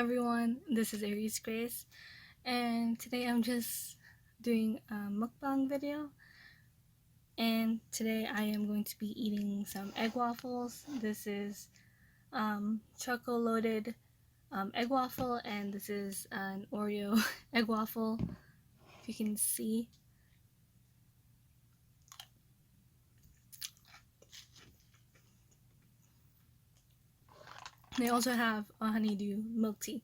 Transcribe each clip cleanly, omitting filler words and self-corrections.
everyone, this is Aries Grace, and today I'm just doing a mukbang video. And today I am going to be eating some egg waffles. This is Choco loaded egg waffle, and this is an Oreo egg waffle, if you can see. They also have a honeydew milk tea.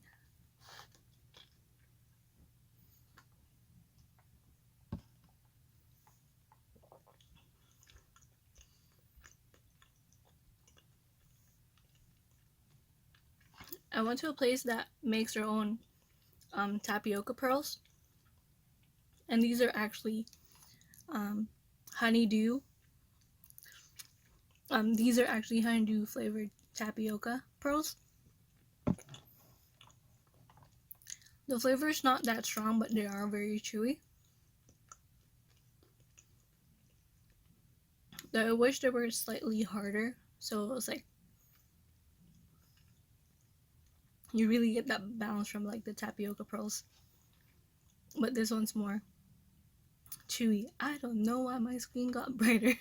I went to a place that makes their own tapioca pearls, and these are actually honeydew. These are actually honeydew flavored tapioca pearls. The flavor is not that strong, but they are very chewy. I wish they were slightly harder, so it was like you really get that balance from like the tapioca pearls. But this one's more chewy. I don't know why my screen got brighter.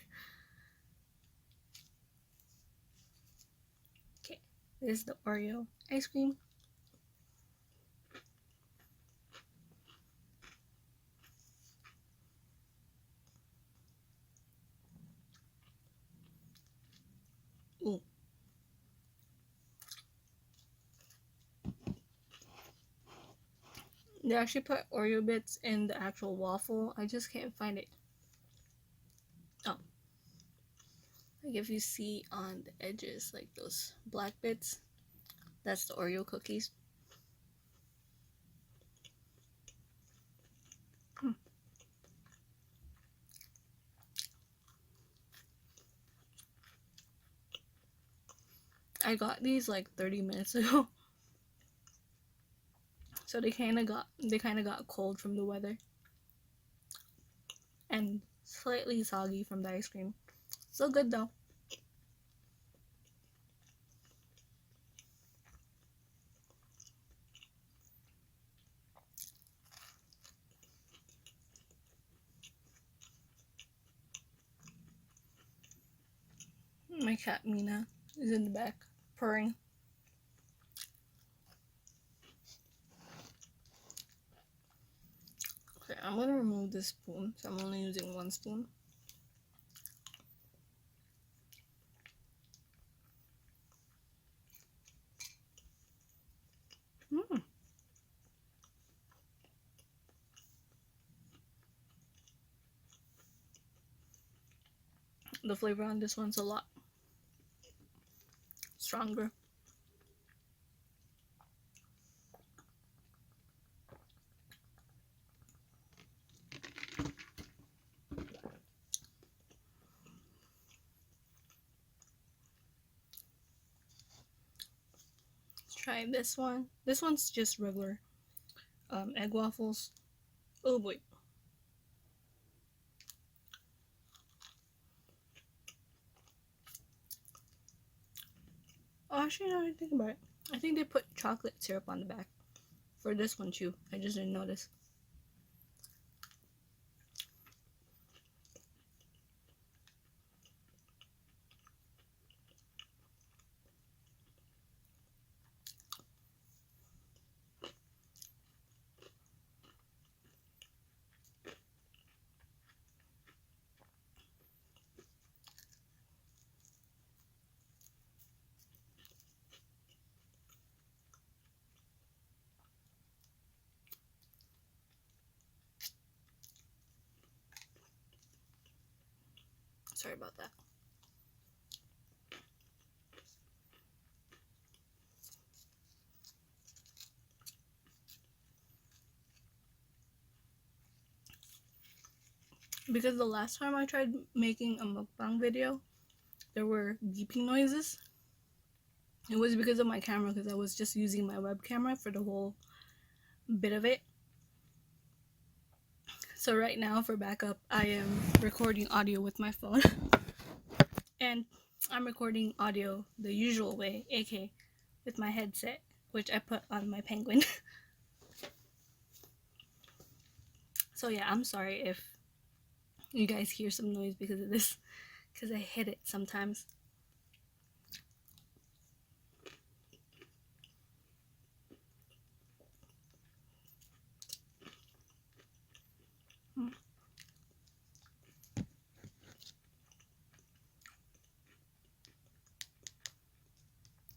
Okay, this is the Oreo ice cream. Ooh. They actually put Oreo bits in the actual waffle. I just can't find it. Oh. Like if you see on the edges, like those black bits, that's the Oreo cookies. I got these like 30 minutes ago. So they kind of got cold from the weather and slightly soggy from the ice cream. So good though. My cat Mina is in the back purring. Okay, I'm gonna remove this spoon, so I'm only using one spoon. The flavor on this one's a lot stronger. Let's try this one. This one's just regular egg waffles. Oh boy. Oh, actually, now I think about it, I think they put chocolate syrup on the back for this one too. I just didn't notice. Sorry about that. Because the last time I tried making a mukbang video, there were beeping noises. It was because of my camera, because I was just using my web camera for the whole bit of it. So right now, for backup, I am recording audio with my phone. And I'm recording audio the usual way, aka with my headset. which I put on my penguin. So yeah, I'm sorry if you guys hear some noise because of this, because I hit it sometimes.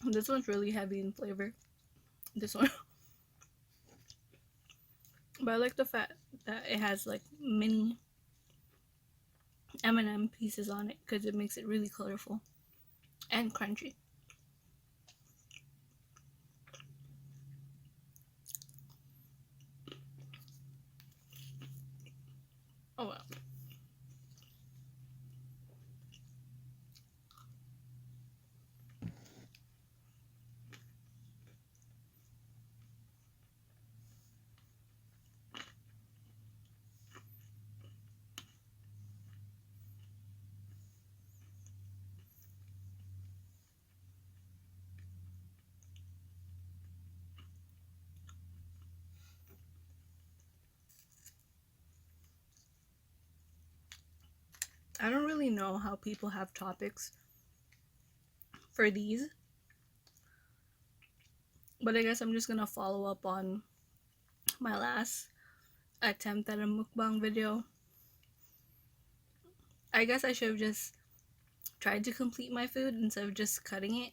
This one's really heavy in flavor. This one. But I like the fact that it has like mini M&M pieces on it because it makes it really colorful and crunchy. Oh well. I don't really know how people have topics for these, but I guess I'm just gonna follow up on my last attempt at a mukbang video. I guess I should have just tried to complete my food instead of just cutting it,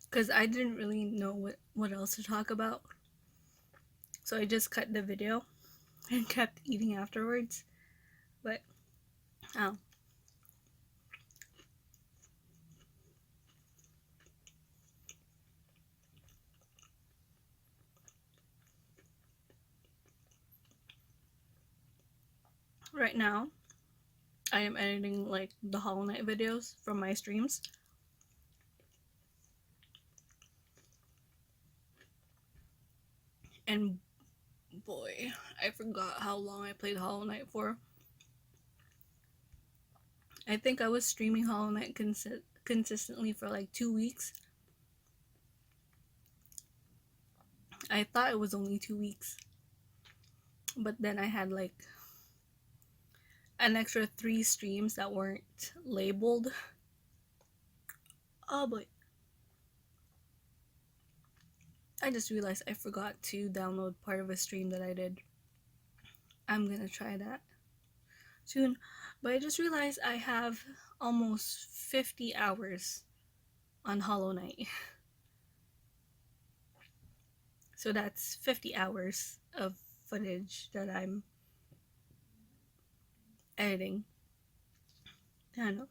because I didn't really know what else to talk about. So I just cut the video and kept eating afterwards. But oh, right now I am editing like the Hollow Knight videos from my streams. And boy, I forgot how long I played Hollow Knight for. I think I was streaming Hollow Knight consistently for like 2 weeks. I thought it was only 2 weeks, but then I had like an extra 3 streams that weren't labeled. Oh boy. I just realized I forgot to download part of a stream that I did. I'm gonna try that soon. But I just realized I have almost 50 hours on Hollow Knight. So that's 50 hours of footage that I'm editing. I don't know.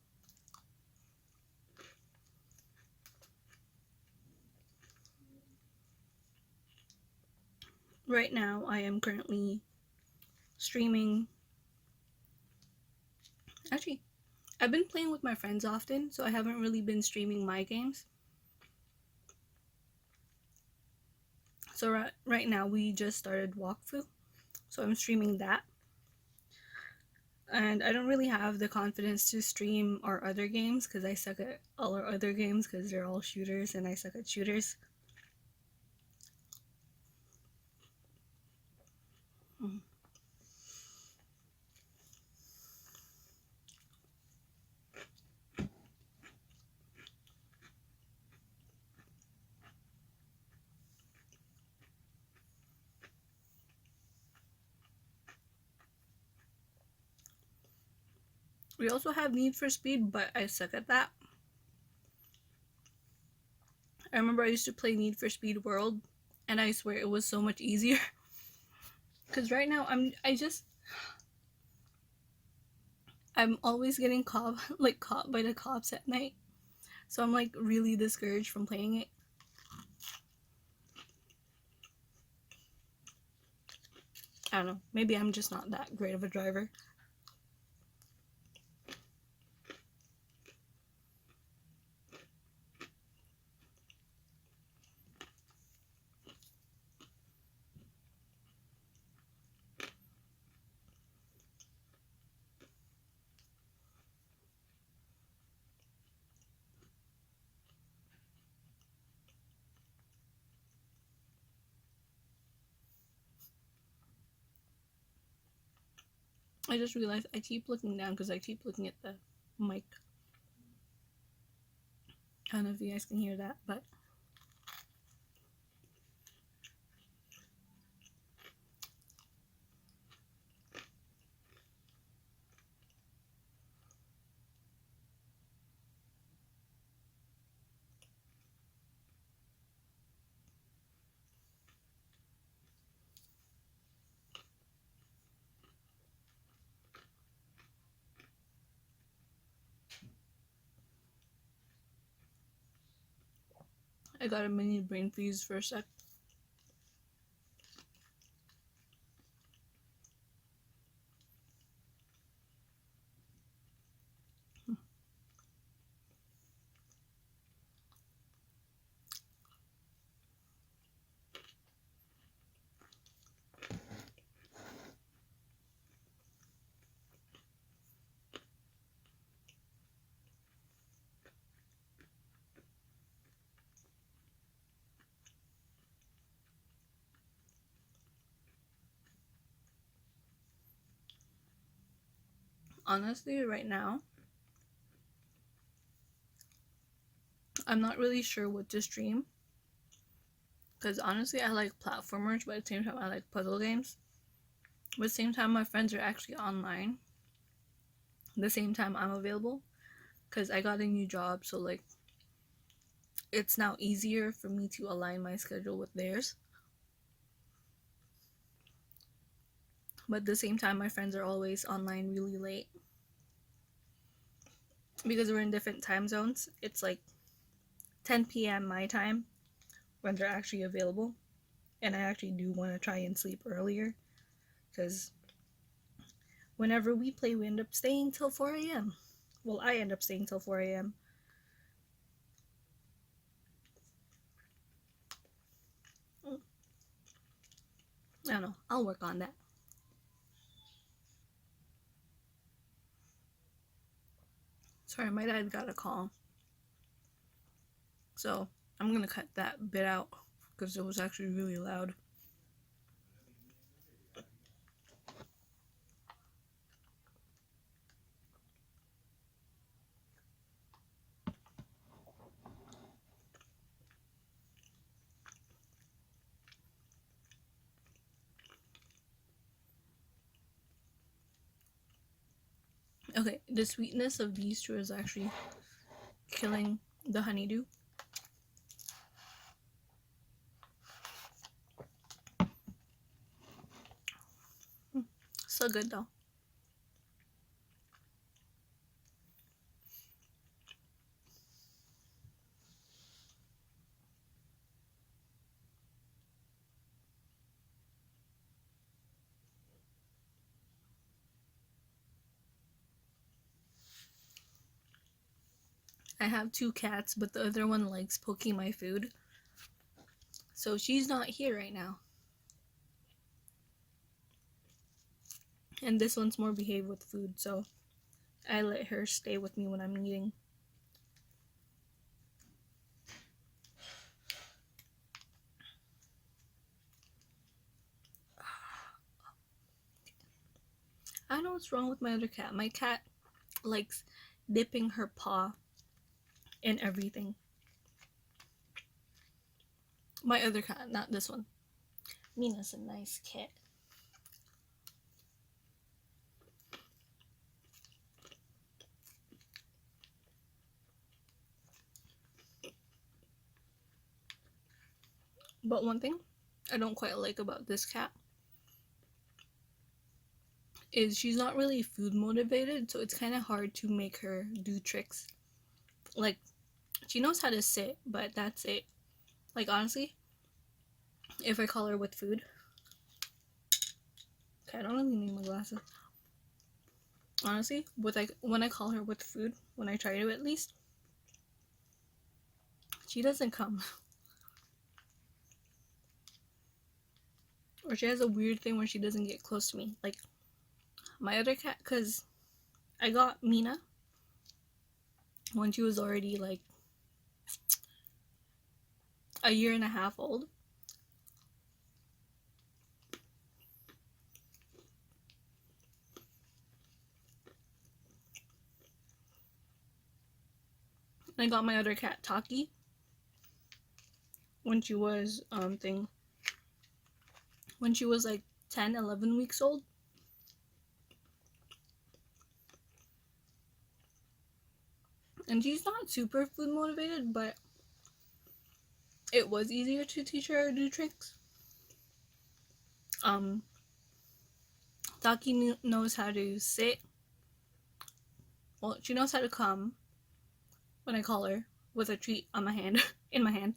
Right now, I am currently streaming. Actually, I've been playing with my friends often, so I haven't really been streaming my games. So right now, we just started Waffle, so I'm streaming that. And I don't really have the confidence to stream our other games because I suck at all our other games because they're all shooters and I suck at shooters. We also have Need for Speed, but I suck at that. I remember I used to play Need for Speed World, and I swear it was so much easier. Because right now I'm always getting caught by the cops at night. So I'm like really discouraged from playing it. I don't know. Maybe I'm just not that great of a driver. I just realized I keep looking down because I keep looking at the mic. I don't know if you guys can hear that, but I got a mini brain freeze for a sec. Honestly, right now, I'm not really sure what to stream. Because honestly, I like platformers, but at the same time, I like puzzle games. But at the same time, my friends are actually online. At the same time, I'm available. Because I got a new job, so like, it's now easier for me to align my schedule with theirs. But at the same time, my friends are always online really late. Because we're in different time zones, it's like 10 p.m. my time when they're actually available. And I actually do want to try and sleep earlier. Because whenever we play, we end up staying till 4 a.m. Well, I end up staying till 4 a.m. I don't know. I'll work on that. Sorry, my dad got a call. So I'm going to cut that bit out because it was actually really loud. Okay, the sweetness of these two is actually killing the honeydew. So good though. I have two cats, but the other one likes poking my food. So she's not here right now. And this one's more behaved with food, so I let her stay with me when I'm eating. I don't know what's wrong with my other cat. My cat likes dipping her paw in everything. My other cat, not this one. Mina's a nice cat. But one thing I don't quite like about this cat is she's not really food motivated, so it's kind of hard to make her do tricks. Like, she knows how to sit, but that's it. Like, honestly, if I call her with food, okay, I don't really need my glasses. Honestly, when I call her with food, when I try to at least, she doesn't come. Or she has a weird thing where she doesn't get close to me. Like, my other cat, because I got Mina when she was already like a year and a half old. I got my other cat, Taki, when she was when she was like 10, 11 weeks old. And she's not super food motivated, but it was easier to teach her to do tricks. Taki knows how to sit. Well, she knows how to come when I call her with a treat on my hand, in my hand.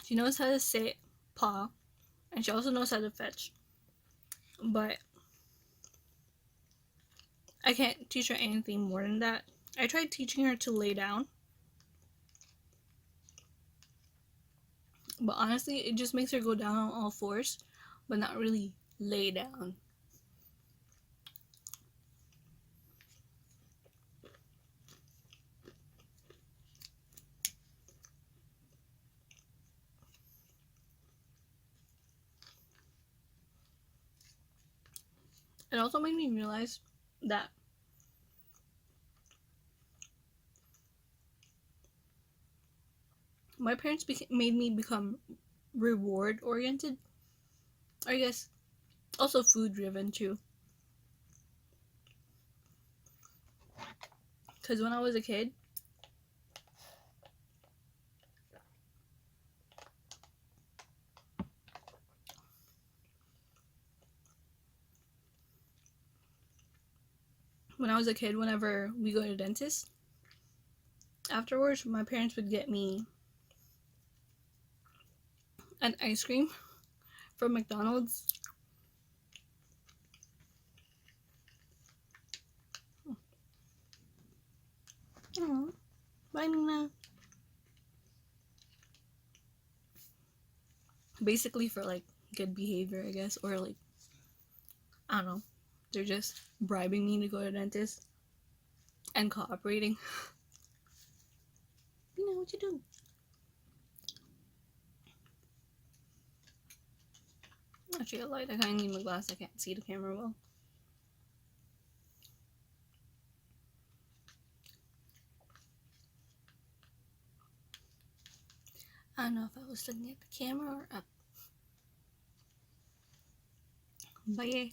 She knows how to sit, paw, and she also knows how to fetch. But I can't teach her anything more than that. I tried teaching her to lay down, but honestly, it just makes her go down on all fours, but not really lay down. It also made me realize that my parents made me become reward oriented. I guess also food driven too. Because when I was a kid, whenever we go to the dentist, afterwards, my parents would get me an ice cream from McDonald's. Aww. Bye, Nina. Basically for like good behavior, I guess, or like, I don't know. They're just bribing me to go to the dentist and cooperating. You know what you do. Actually, I lied. I kind of need my glass. I can't see the camera well. I don't know if I was looking at the camera or up. But yeah.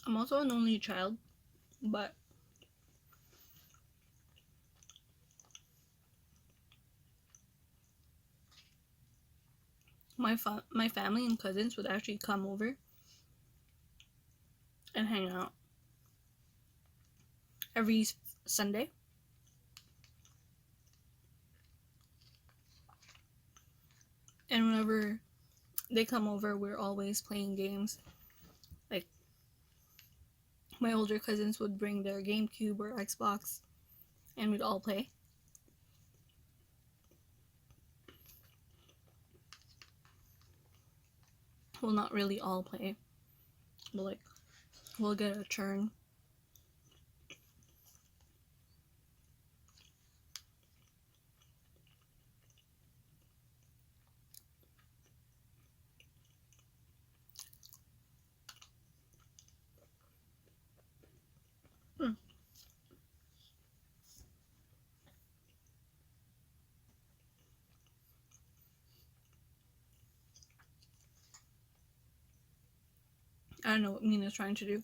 I'm also an only child, but my family and cousins would actually come over and hang out every Sunday. And whenever they come over, we're always playing games. Like, my older cousins would bring their GameCube or Xbox, and we'd all play. Well, not really all play, but like, we'll get a turn. I don't know what Mina's trying to do.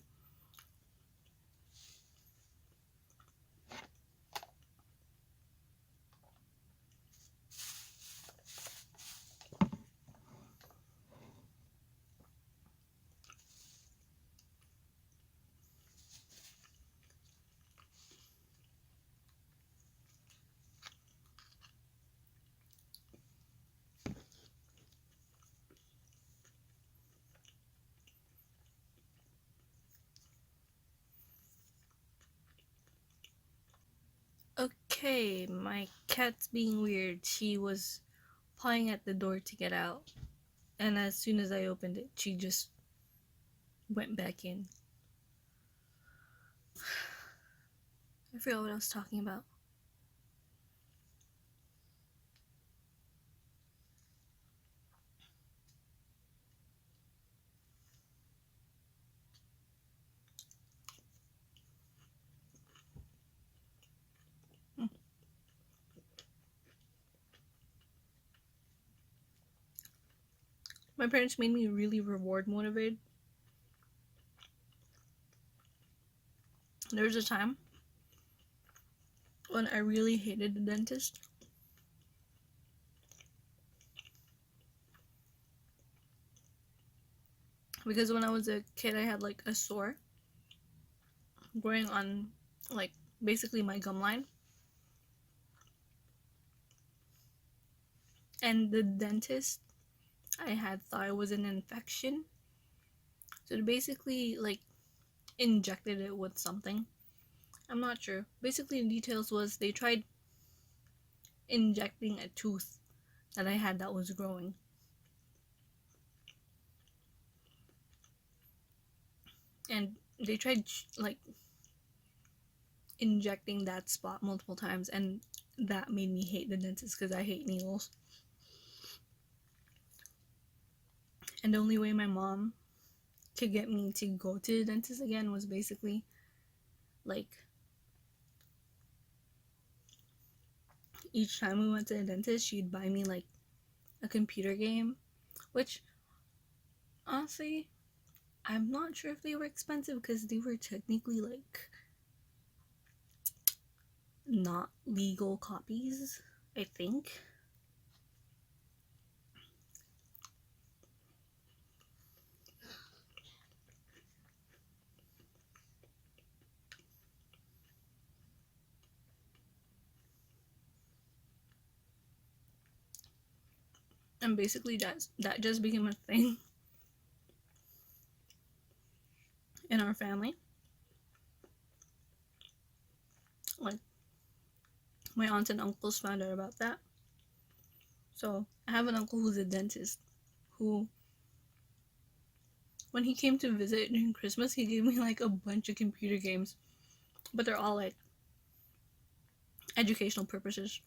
Okay, my cat's being weird. She was pawing at the door to get out, and as soon as I opened it, she just went back in. I forgot what I was talking about. My parents made me really reward motivated. There was a time when I really hated the dentist. Because when I was a kid, I had like a sore growing on like basically my gum line. And the dentist I had thought it was an infection. So they basically like injected it with something. I'm not sure. Basically the details was they tried injecting a tooth that I had that was growing. And they tried like injecting that spot multiple times, and that made me hate the dentist because I hate needles. And the only way my mom could get me to go to the dentist again was basically like each time we went to the dentist, she'd buy me like a computer game, which honestly, I'm not sure if they were expensive because they were technically like not legal copies, I think. And basically that just became a thing in our family. Like my aunts and uncles found out about that. So I have an uncle who's a dentist who, when he came to visit during Christmas, he gave me like a bunch of computer games, but they're all like educational purposes.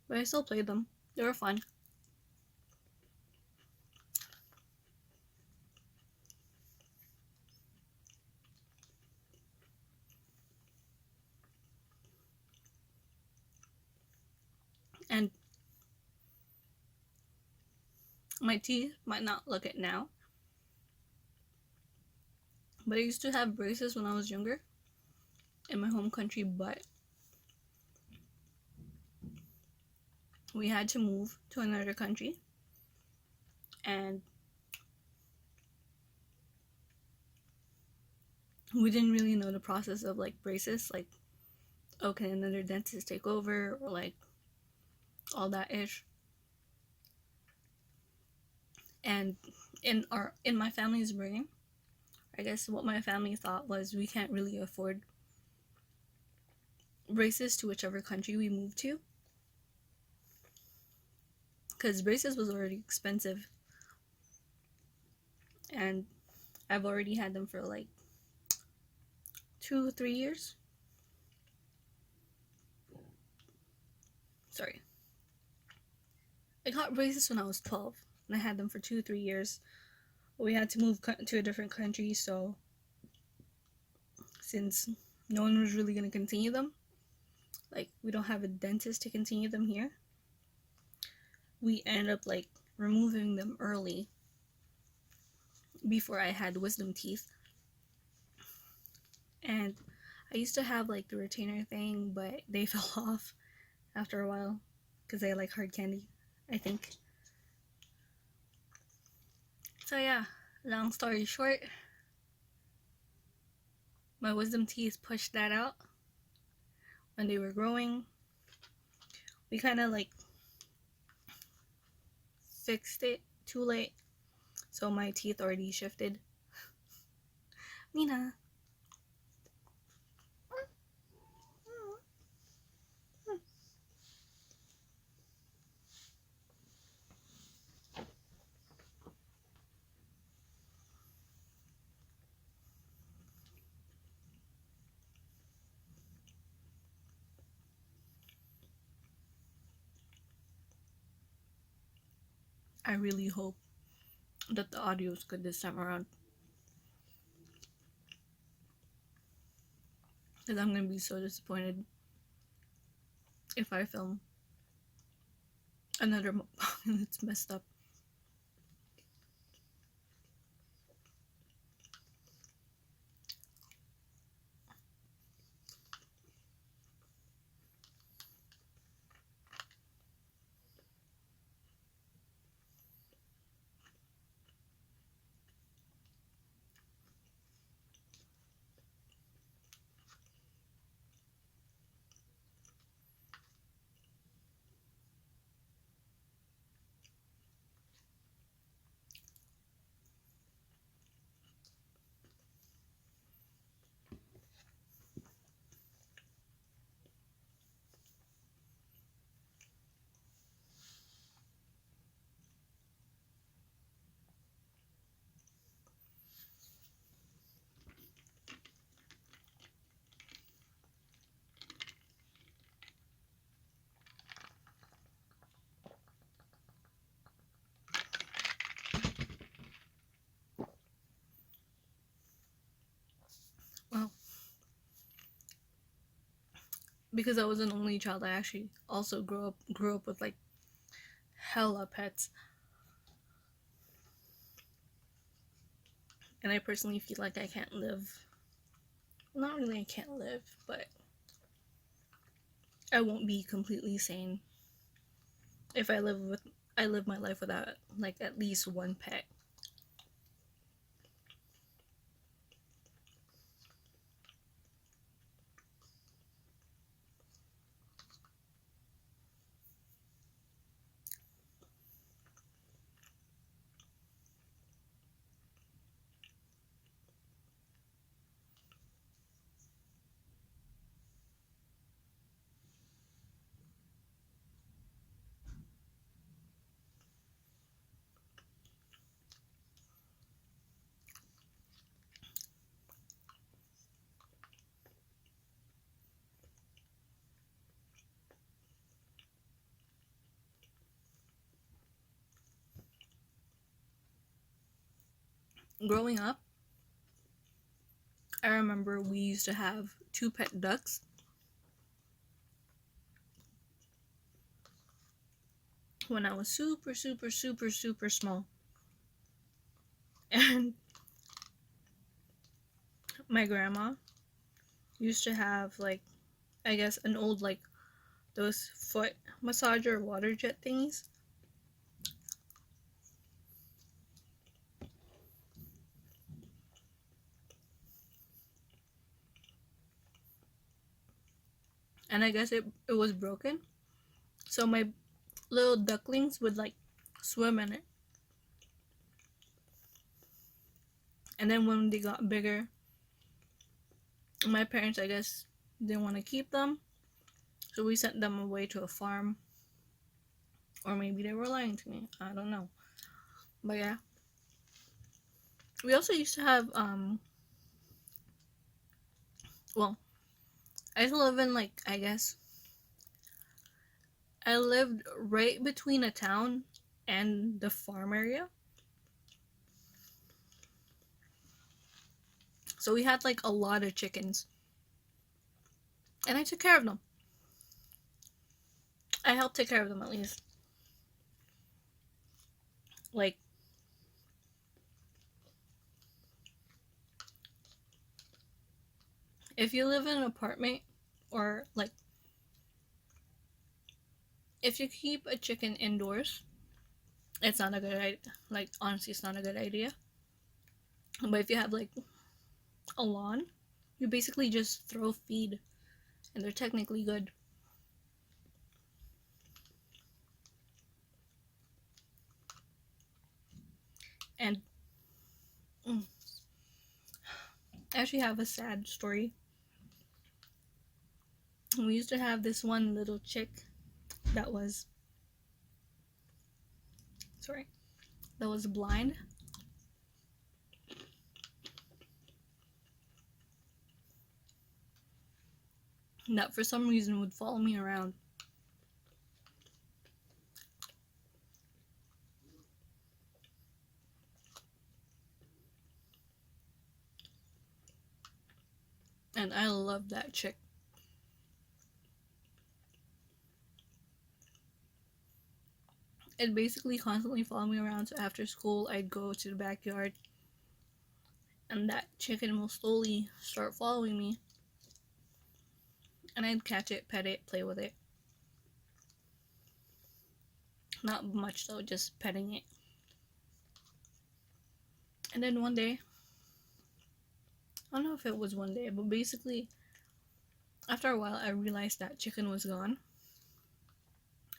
But I still played them. They were fun. And my teeth might not look it now, but I used to have braces when I was younger in my home country, but we had to move to another country, and we didn't really know the process of like braces, like, oh, can another dentist take over, or like all that ish. And in my family's brain, I guess what my family thought was we can't really afford braces to whichever country we moved to, because braces was already expensive, and I've already had them for like 2 or 3 years. Sorry, I got braces when I was 12, and I had them for 2 or 3 years. We had to move to a different country, so since no one was really gonna continue them, like we don't have a dentist to continue them here, we ended up like removing them early before I had wisdom teeth. And I used to have like the retainer thing, but they fell off after a while because I like hard candy, I think. So yeah, long story short, my wisdom teeth pushed that out when they were growing. We kind of like fixed it too late, so my teeth already shifted. Mina. I really hope that the audio is good this time around, because I'm gonna be so disappointed if I film another mukbang and it's messed up. because I was an only child, I actually also grew up with like hella pets. And I personally feel like I can't live. Not really I can't live, but I won't be completely sane if I live my life without like at least one pet. Growing up, I remember we used to have two pet ducks. When I was super, super, super, super small. And my grandma used to have like, I guess, an old like those foot massager water jet thingies. And I guess it was broken. So my little ducklings would like swim in it. And then when they got bigger, my parents, I guess, didn't want to keep them. So we sent them away to a farm. Or maybe they were lying to me. I don't know. But yeah. We also used to have, well, I used to live in like, I guess, I lived right between a town and the farm area. So we had like a lot of chickens. And I took care of them. I helped take care of them at least. Like, if you live in an apartment or like, if you keep a chicken indoors, it's not a good idea. Like, honestly, it's not a good idea. But if you have like a lawn, you basically just throw feed and they're technically good. And I actually have a sad story. We used to have this one little chick that was blind. That for some reason would follow me around. And I love that chick. It basically constantly followed me around, so after school I'd go to the backyard and that chicken will slowly start following me. And I'd catch it, pet it, play with it. Not much though, just petting it. And then one day, I don't know if it was one day, but basically, after a while, I realized that chicken was gone.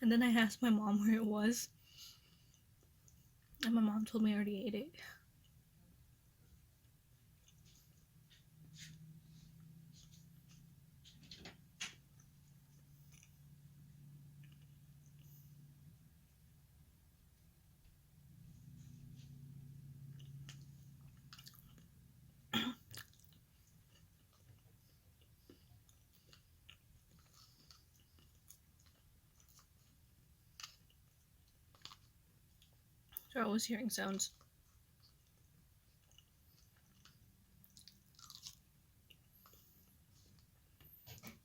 And then I asked my mom where it was. And my mom told me I already ate it. So I was hearing sounds.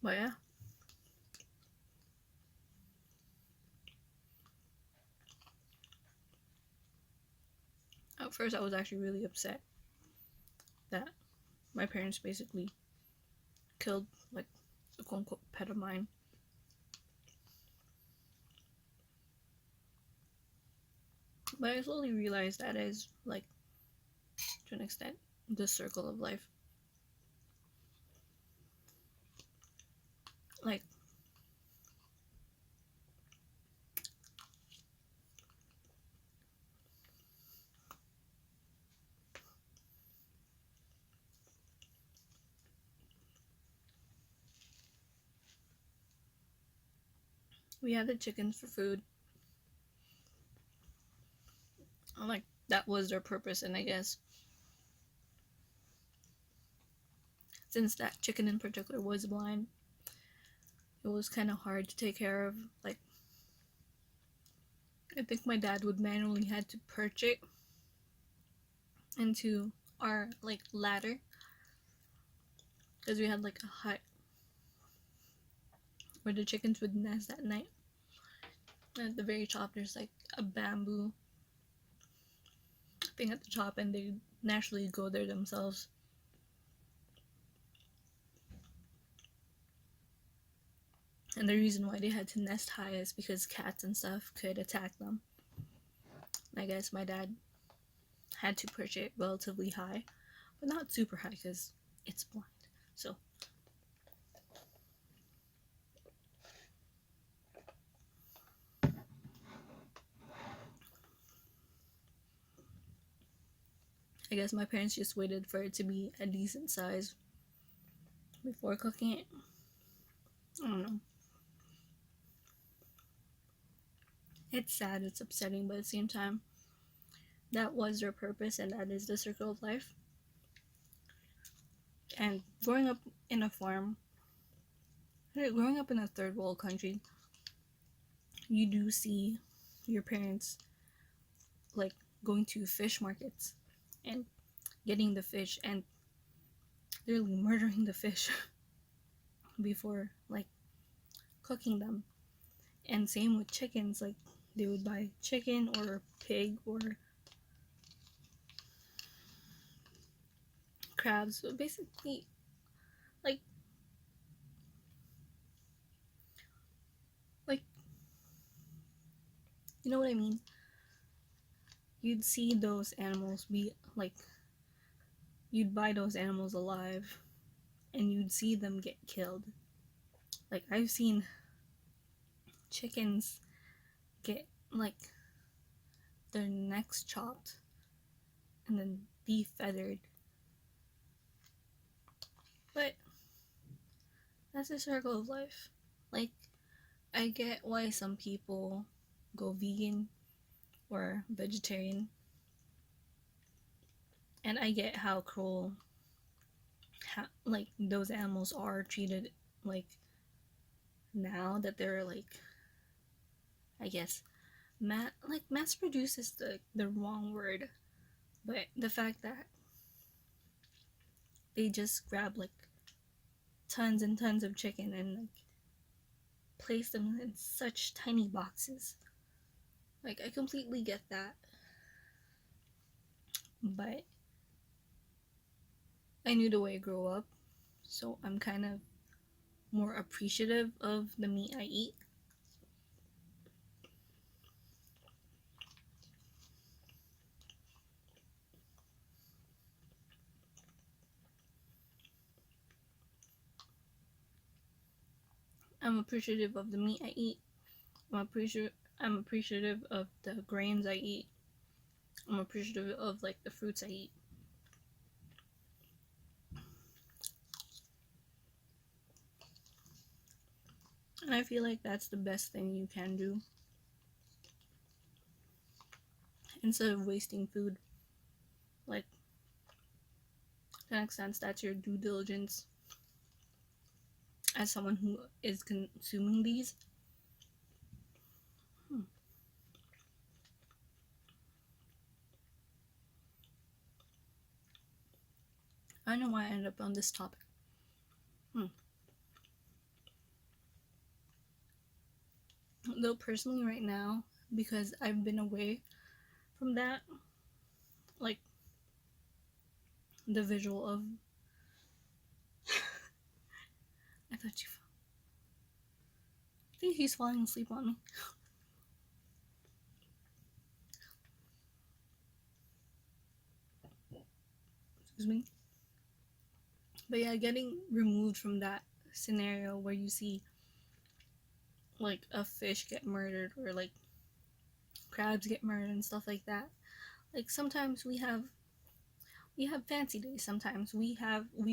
But yeah. first I was actually really upset that my parents basically killed like a quote unquote pet of mine. But I slowly realized that is like, to an extent, the circle of life. Like, we had the chickens for food. Like, that was their purpose, and I guess since that chicken in particular was blind, it was kind of hard to take care of. Like, I think my dad would manually had to perch it into our like ladder, because we had like a hut where the chickens would nest at night. And at the very top, there's like a bamboo thing at the top, and they naturally go there themselves. And the reason why they had to nest high is because cats and stuff could attack them. I guess my dad had to perch it relatively high, but not super high because it's blind. So I guess my parents just waited for it to be a decent size before cooking it. I don't know. It's sad, it's upsetting, but at the same time, that was their purpose, and that is the circle of life. And growing up in a farm, growing up in a third world country, you do see your parents like going to fish markets and getting the fish and literally murdering the fish before like cooking them. And same with chickens, like they would buy chicken or pig or crabs. So basically, like you know what I mean? You'd see those animals be like, you'd buy those animals alive and you'd see them get killed. Like, I've seen chickens get like their necks chopped and then defeathered. But that's the circle of life. Like, I get why some people go vegan or vegetarian, and I get how cruel like those animals are treated, like now that they're like, I guess mass produced is the wrong word, but the fact that they just grab like tons and tons of chicken and like place them in such tiny boxes. Like, I completely get that, but I knew the way I grew up, so I'm kind of more appreciative of the meat I eat. I'm appreciative of the meat I eat. I'm appreciative of the grains I eat. I'm appreciative of like the fruits I eat. And I feel like that's the best thing you can do. Instead of wasting food. Like, to an extent, that's your due diligence as someone who is consuming these. I don't know why I ended up on this topic. Though personally right now, because I've been away from that, like the visual of I thought you I think he's falling asleep on me. Excuse me. But yeah, getting removed from that scenario where you see like a fish get murdered or like crabs get murdered and stuff like that. Like sometimes we have fancy days. Sometimes we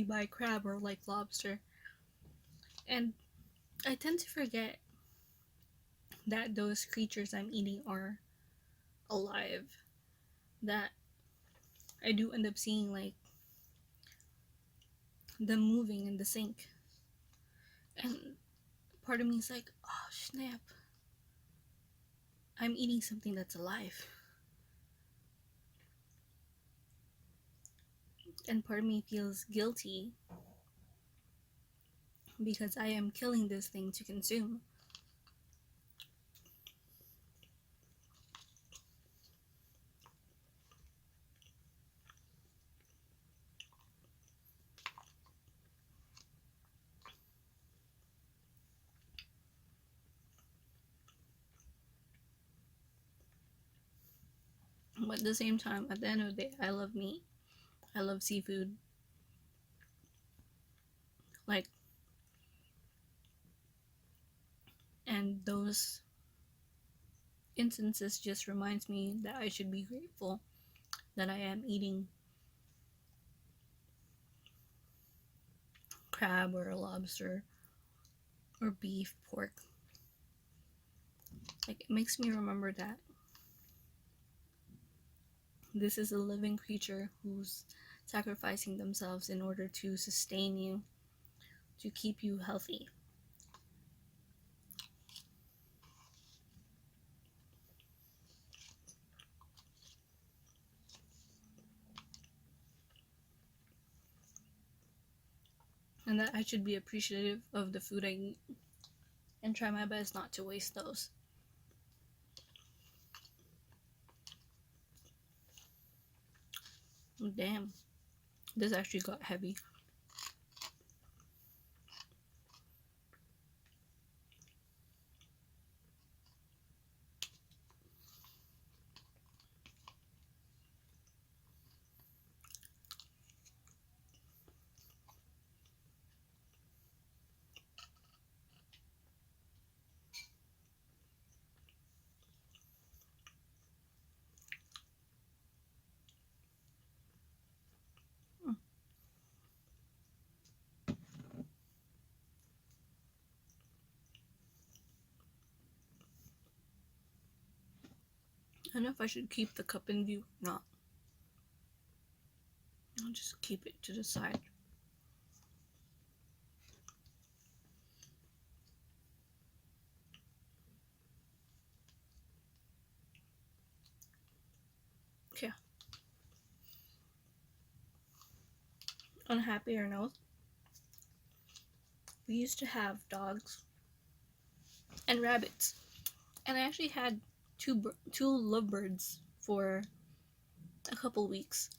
buy crab or like lobster, and I tend to forget that those creatures I'm eating are alive. That I do end up seeing like them moving in the sink, and part of me is like, oh snap, I'm eating something that's alive. And part of me feels guilty because I am killing this thing to consume. But at the same time, at the end of the day, I love meat. I love seafood. Like, and those instances just reminds me that I should be grateful that I am eating crab or lobster or beef, pork. Like, it makes me remember that this is a living creature who's sacrificing themselves in order to sustain you, to keep you healthy. And that I should be appreciative of the food I eat and try my best not to waste those. Damn, this actually got heavy. I don't know if I should keep the cup in view or not. I'll just keep it to the side. Okay. On a happier note, we used to have dogs and rabbits, and I actually had two lovebirds for a couple weeks.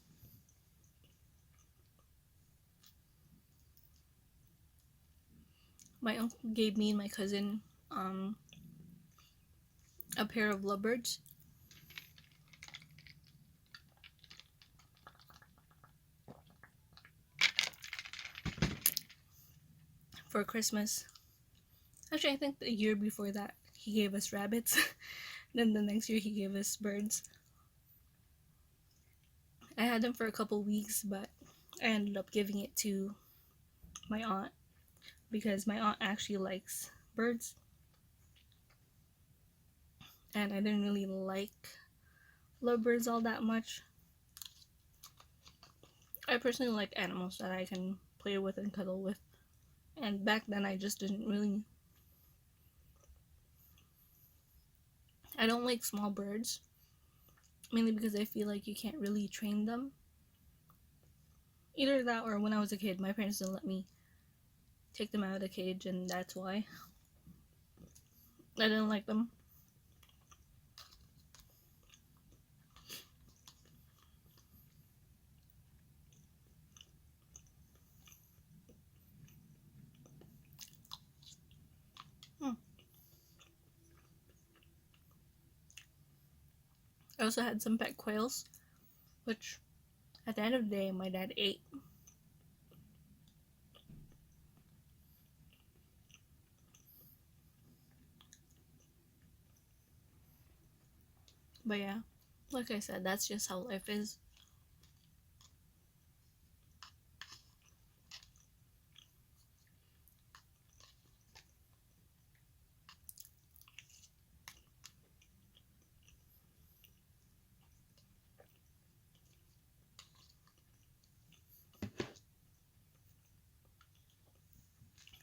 My uncle gave me and my cousin a pair of lovebirds. For Christmas. Actually, I think the year before that he gave us rabbits. Then the next year he gave us birds. I had them for a couple weeks, but I ended up giving it to my aunt because my aunt actually likes birds, and I didn't really like lovebirds all that much. I personally like animals that I can play with and cuddle with, and back then I just didn't really. I don't like small birds, mainly because I feel like you can't really train them. Either that or when I was a kid, my parents didn't let me take them out of the cage, and that's why I didn't like them. I also had some pet quails, which at the end of the day my dad ate. But yeah, like I said, that's just how life is.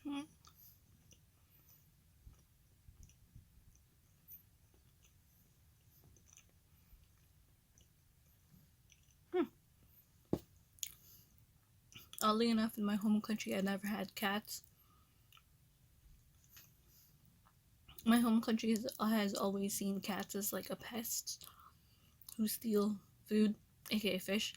Hmm. Hmm. Oddly enough, in my home country, I never had cats. My home country has always seen cats as like a pest who steal food, aka fish.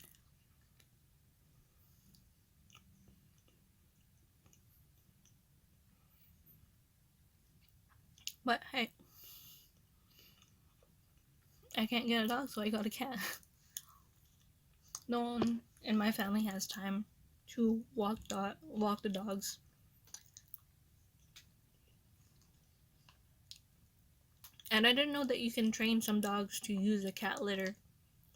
But hey, I can't get a dog, so I got a cat. No one in my family has time to walk the dogs. And I didn't know that you can train some dogs to use a cat litter.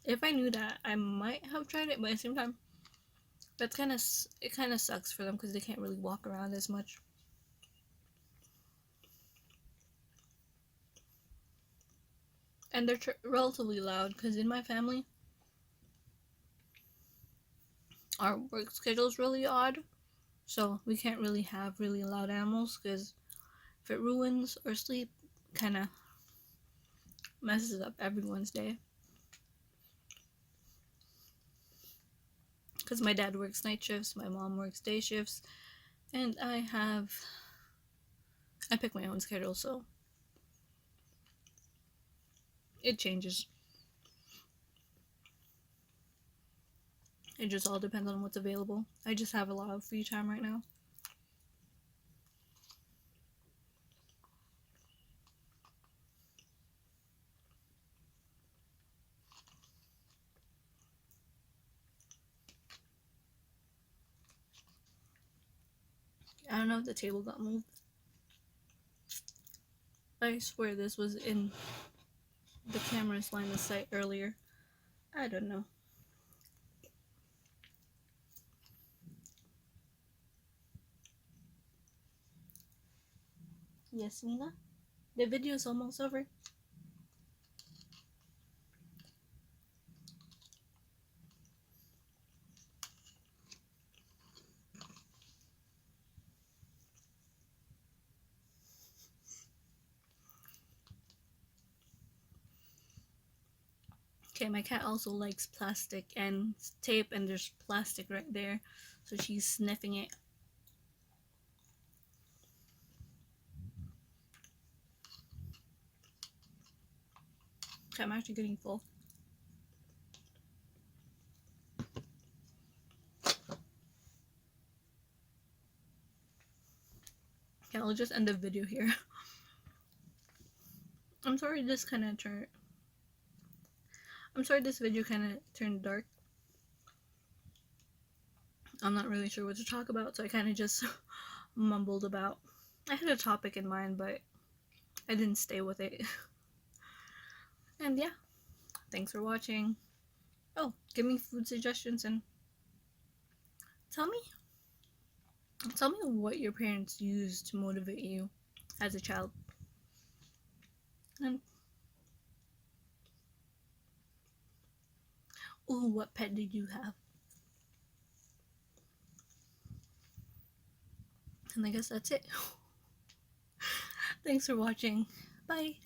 If I knew that, I might have tried it, but at the same time, it kind of sucks for them because they can't really walk around as much. And they're relatively loud because in my family, our work schedule is really odd, so we can't really have really loud animals because if it ruins our sleep, kind of messes up everyone's day. Because my dad works night shifts, my mom works day shifts, and I pick my own schedule, so it changes. It just all depends on what's available. I just have a lot of free time right now. I don't know if the table got moved. I swear this was in the camera's line of sight earlier. I don't know. Yes, Mina? The video's almost over. Okay, my cat also likes plastic and tape, and there's plastic right there, so she's sniffing it. Okay, I'm actually getting full. Okay, I'll just end the video here. I'm sorry this kind of turned. I'm sorry this video kind of turned dark. I'm not really sure what to talk about, so I kind of just mumbled about. I had a topic in mind, but I didn't stay with it. And yeah, thanks for watching. Oh, give me food suggestions and tell me what your parents used to motivate you as a child. And ooh, what pet did you have? And I guess that's it. Thanks for watching. Bye.